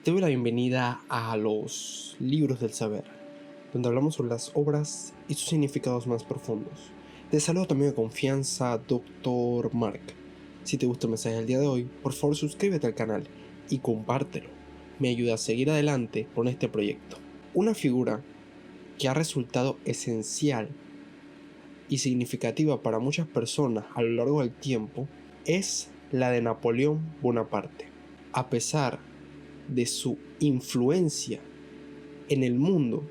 Te doy la bienvenida a los libros del saber, donde hablamos sobre las obras y sus significados más profundos. Te saludo también de confianza, Dr. Mark. Si te gusta el mensaje del día de hoy, por favor suscríbete al canal y compártelo. Me ayuda a seguir adelante con este proyecto. Una figura que ha resultado esencial y significativa para muchas personas a lo largo del tiempo es la de Napoleón Bonaparte. A pesar de su influencia en el mundo,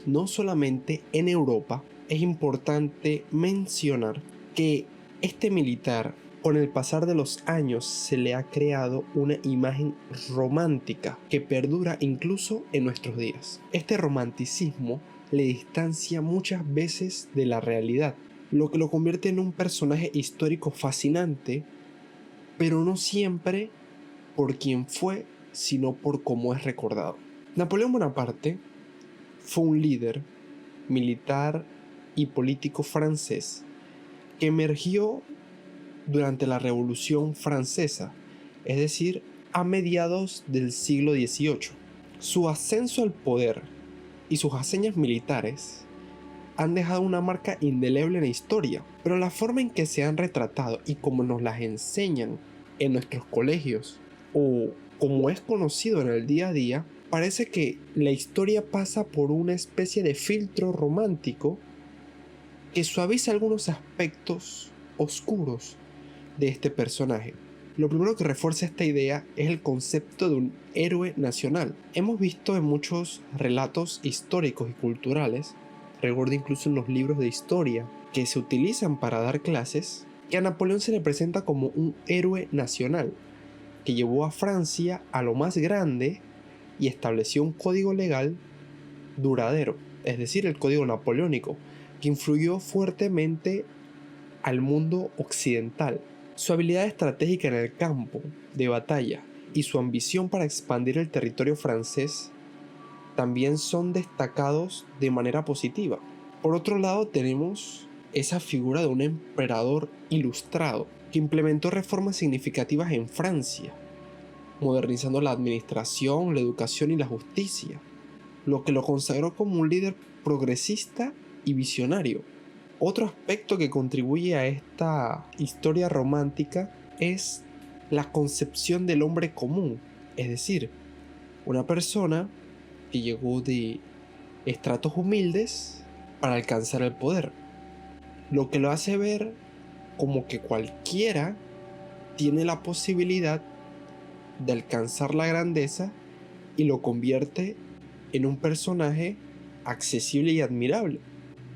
no solamente en Europa, es importante mencionar que este militar, con el pasar de los años, se le ha creado una imagen romántica que perdura incluso en nuestros días. Este romanticismo le distancia muchas veces de la realidad, lo que lo convierte en un personaje histórico fascinante, pero no siempre por quien fue, sino por cómo es recordado. Napoleón Bonaparte fue un líder militar y político francés que emergió durante la Revolución Francesa, es decir, a mediados del siglo XVIII. Su ascenso al poder y sus hazañas militares han dejado una marca indeleble en la historia, pero la forma en que se han retratado y como nos las enseñan en nuestros colegios o como es conocido en el día a día, parece que la historia pasa por una especie de filtro romántico que suaviza algunos aspectos oscuros de este personaje. Lo primero que refuerza esta idea es el concepto de un héroe nacional. Hemos visto en muchos relatos históricos y culturales, recuerdo incluso en los libros de historia que se utilizan para dar clases, que a Napoleón se le presenta como un héroe nacional, que llevó a Francia a lo más grande y estableció un código legal duradero, es decir, el código napoleónico, que influyó fuertemente al mundo occidental. Su habilidad estratégica en el campo de batalla y su ambición para expandir el territorio francés también son destacados de manera positiva. Por otro lado, tenemos esa figura de un emperador ilustrado que implementó reformas significativas en Francia, modernizando la administración, la educación y la justicia, lo que lo consagró como un líder progresista y visionario. Otro aspecto que contribuye a esta historia romántica es la concepción del hombre común, es decir, una persona que llegó de estratos humildes para alcanzar el poder, lo que lo hace ver como que cualquiera tiene la posibilidad de alcanzar la grandeza y lo convierte en un personaje accesible y admirable.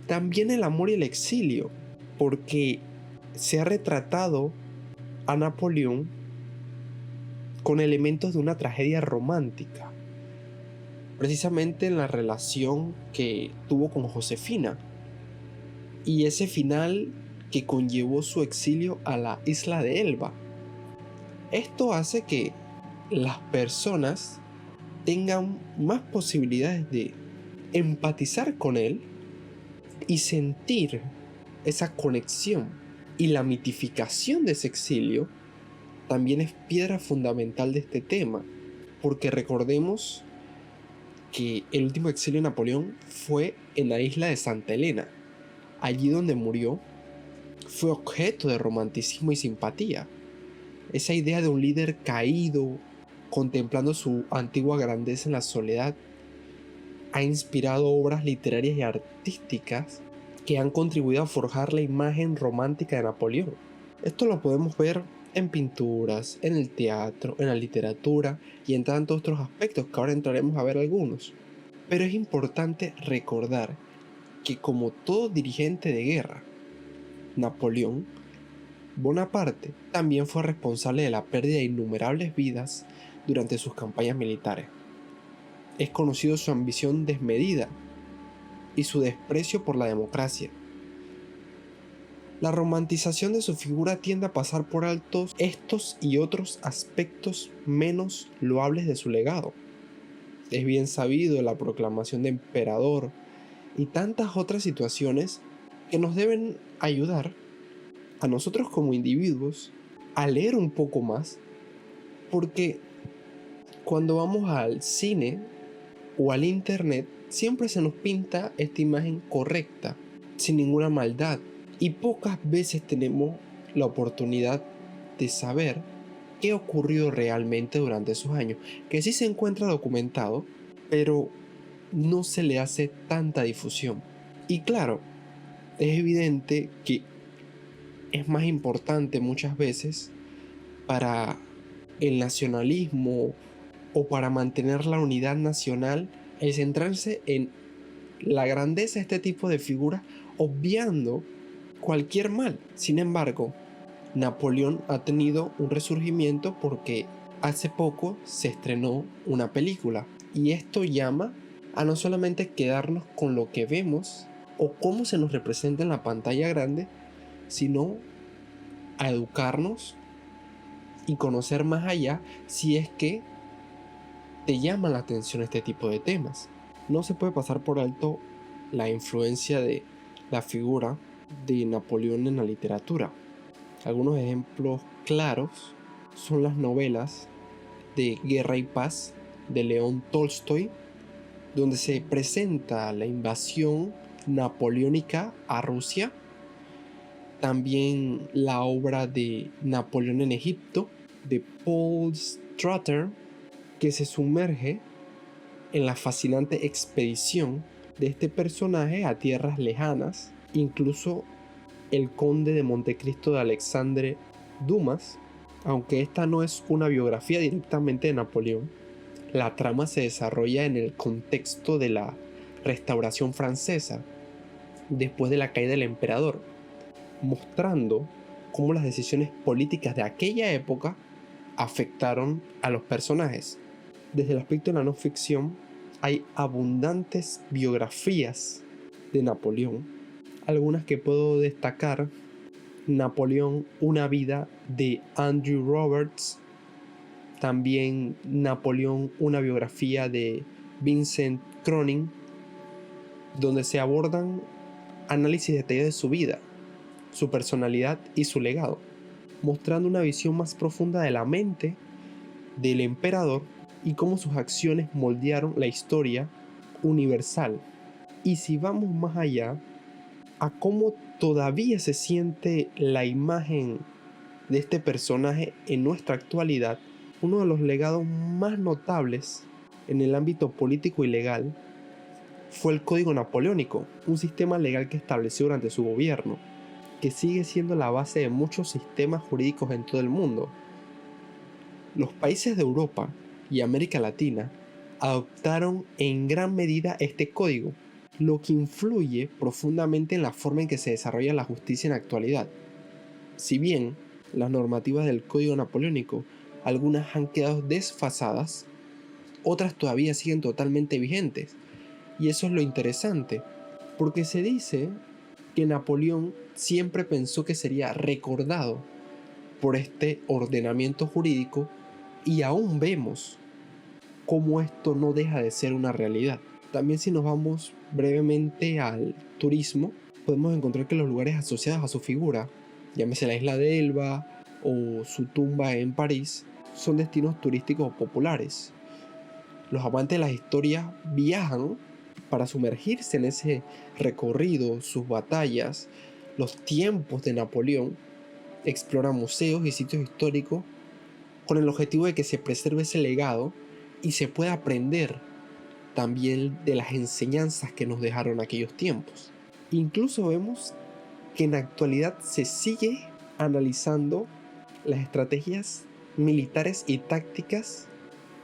También el amor y el exilio, porque se ha retratado a Napoleón con elementos de una tragedia romántica, precisamente en la relación que tuvo con Josefina y ese final que conllevó su exilio a la isla de Elba. Esto hace que las personas tengan más posibilidades de empatizar con él y sentir esa conexión. Y la mitificación de ese exilio también es piedra fundamental de este tema, porque recordemos que el último exilio de Napoleón fue en la isla de Santa Elena. Allí donde murió fue objeto de romanticismo y simpatía. Esa idea de un líder caído, contemplando su antigua grandeza en la soledad, ha inspirado obras literarias y artísticas que han contribuido a forjar la imagen romántica de Napoleón. Esto lo podemos ver en pinturas, en el teatro, en la literatura y en tantos otros aspectos que ahora entraremos a ver algunos. Pero es importante recordar que como todo dirigente de guerra, Napoleón Bonaparte también fue responsable de la pérdida de innumerables vidas durante sus campañas militares. Es conocido su ambición desmedida y su desprecio por la democracia. La romantización de su figura tiende a pasar por alto estos y otros aspectos menos loables de su legado. Es bien sabido la proclamación de emperador y tantas otras situaciones que nos deben ayudar a nosotros como individuos a leer un poco más, porque Cuando vamos al cine o al internet, siempre se nos pinta esta imagen correcta, sin ninguna maldad. Y pocas veces tenemos la oportunidad de saber qué ocurrió realmente durante esos años, que sí se encuentra documentado, pero no se le hace tanta difusión. Y claro, es evidente que es más importante muchas veces para el nacionalismo o para mantener la unidad nacional el centrarse en la grandeza de este tipo de figuras, obviando cualquier mal. Sin embargo, Napoleón ha tenido un resurgimiento porque hace poco se estrenó una película, y esto llama a no solamente quedarnos con lo que vemos o cómo se nos representa en la pantalla grande, sino a educarnos y conocer más allá si es que te llama la atención este tipo de temas. No se puede pasar por alto la influencia de la figura de Napoleón en la literatura. Algunos ejemplos claros son las novelas de Guerra y Paz de León Tolstoy, donde se presenta la invasión napoleónica a Rusia. También la obra de Napoleón en Egipto de Paul Strutter, que se sumerge en la fascinante expedición de este personaje a tierras lejanas. Incluso El Conde de Montecristo de Alexandre Dumas, aunque esta no es una biografía directamente de Napoleón, la trama se desarrolla en el contexto de la Restauración Francesa, después de la caída del emperador, mostrando cómo las decisiones políticas de aquella época afectaron a los personajes. Desde el aspecto de la no ficción, hay abundantes biografías de Napoleón. Algunas que puedo destacar: Napoleón, una vida de Andrew Roberts. También Napoleón, una biografía de Vincent Cronin, donde se abordan análisis detallados de su vida, su personalidad y su legado, mostrando una visión más profunda de la mente del emperador y cómo sus acciones moldearon la historia universal. Y si vamos más allá, a cómo todavía se siente la imagen de este personaje en nuestra actualidad, uno de los legados más notables en el ámbito político y legal fue el Código Napoleónico, un sistema legal que estableció durante su gobierno, que sigue siendo la base de muchos sistemas jurídicos en todo el mundo. Los países de Europa y América Latina adoptaron en gran medida este código, lo que influye profundamente en la forma en que se desarrolla la justicia en la actualidad. Si bien las normativas del Código Napoleónico, algunas han quedado desfasadas, otras todavía siguen totalmente vigentes. Y eso es lo interesante, porque se dice que Napoleón siempre pensó que sería recordado por este ordenamiento jurídico, y aún vemos cómo esto no deja de ser una realidad. También, si nos vamos brevemente al turismo, podemos encontrar que los lugares asociados a su figura, llámese la isla de Elba o su tumba en París, son destinos turísticos populares. Los amantes de las historias viajan para sumergirse en ese recorrido, sus batallas, los tiempos de Napoleón, exploran museos y sitios históricos con el objetivo de que se preserve ese legado y se pueda aprender también de las enseñanzas que nos dejaron aquellos tiempos. Incluso vemos que en la actualidad se sigue analizando las estrategias militares y tácticas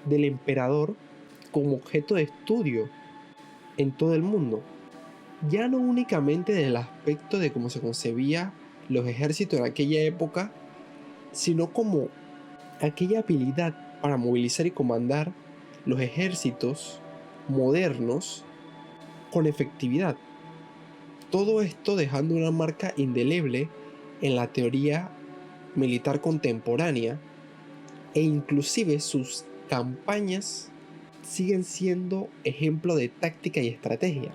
del emperador como objeto de estudio en todo el mundo. Ya no únicamente desde el aspecto de cómo se concebía los ejércitos en aquella época, sino como aquella habilidad para movilizar y comandar los ejércitos modernos con efectividad. Todo esto dejando una marca indeleble en la teoría militar contemporánea, e inclusive sus campañas siguen siendo ejemplo de táctica y estrategia.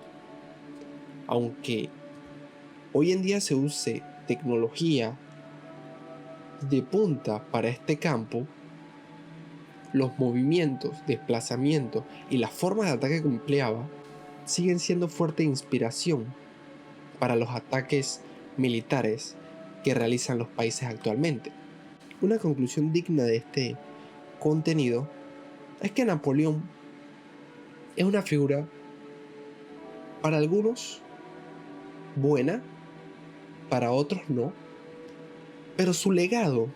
Aunque hoy en día se use tecnología de punta para este campo, los movimientos, desplazamientos y las formas de ataque que empleaba siguen siendo fuerte inspiración para los ataques militares que realizan los países actualmente. Una conclusión digna de este contenido es que Napoleón es una figura para algunos buena, para otros no, pero su legado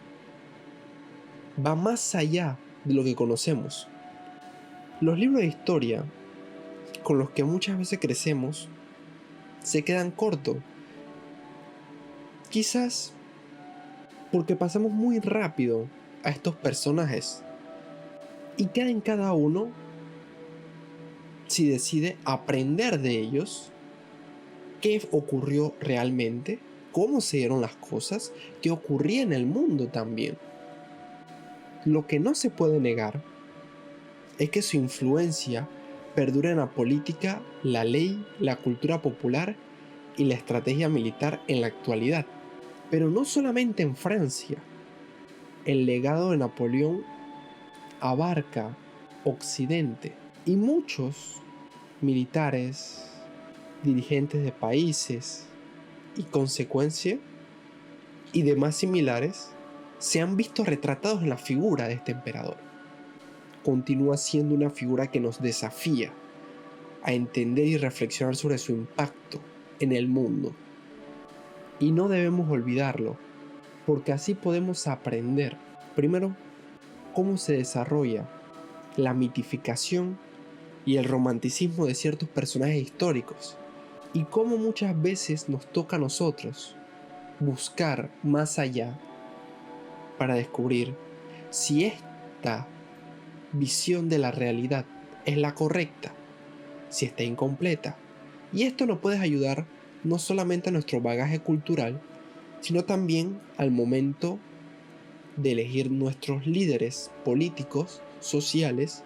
va más allá de lo que conocemos. Los libros de historia con los que muchas veces crecemos se quedan cortos, quizás porque pasamos muy rápido a estos personajes y queda en cada uno si decide aprender de ellos qué ocurrió realmente, cómo se dieron las cosas, qué ocurría en el mundo también. Lo que no se puede negar es que su influencia perdura en la política, la ley, la cultura popular y la estrategia militar en la actualidad. Pero no solamente en Francia. El legado de Napoleón abarca Occidente y muchos militares, dirigentes de países y consecuencia y demás similares se han visto retratados en la figura de este emperador. Continúa siendo una figura que nos desafía a entender y reflexionar sobre su impacto en el mundo. Y no debemos olvidarlo, porque así podemos aprender, primero, cómo se desarrolla la mitificación y el romanticismo de ciertos personajes históricos, y cómo muchas veces nos toca a nosotros buscar más allá para descubrir si esta visión de la realidad es la correcta, si está incompleta. Y esto nos puede ayudar no solamente a nuestro bagaje cultural, sino también al momento de elegir nuestros líderes políticos, sociales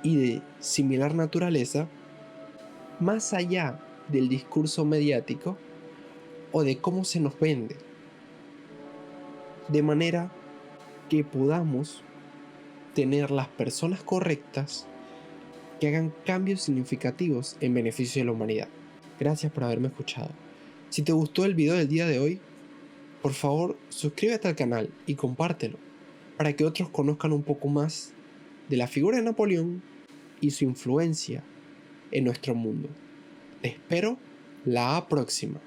y de similar naturaleza, más allá del discurso mediático o de cómo se nos vende, de manera que podamos tener las personas correctas que hagan cambios significativos en beneficio de la humanidad. Gracias por haberme escuchado. Si te gustó el video del día de hoy, por favor suscríbete al canal y compártelo para que otros conozcan un poco más de la figura de Napoleón y su influencia en nuestro mundo. Te espero la próxima.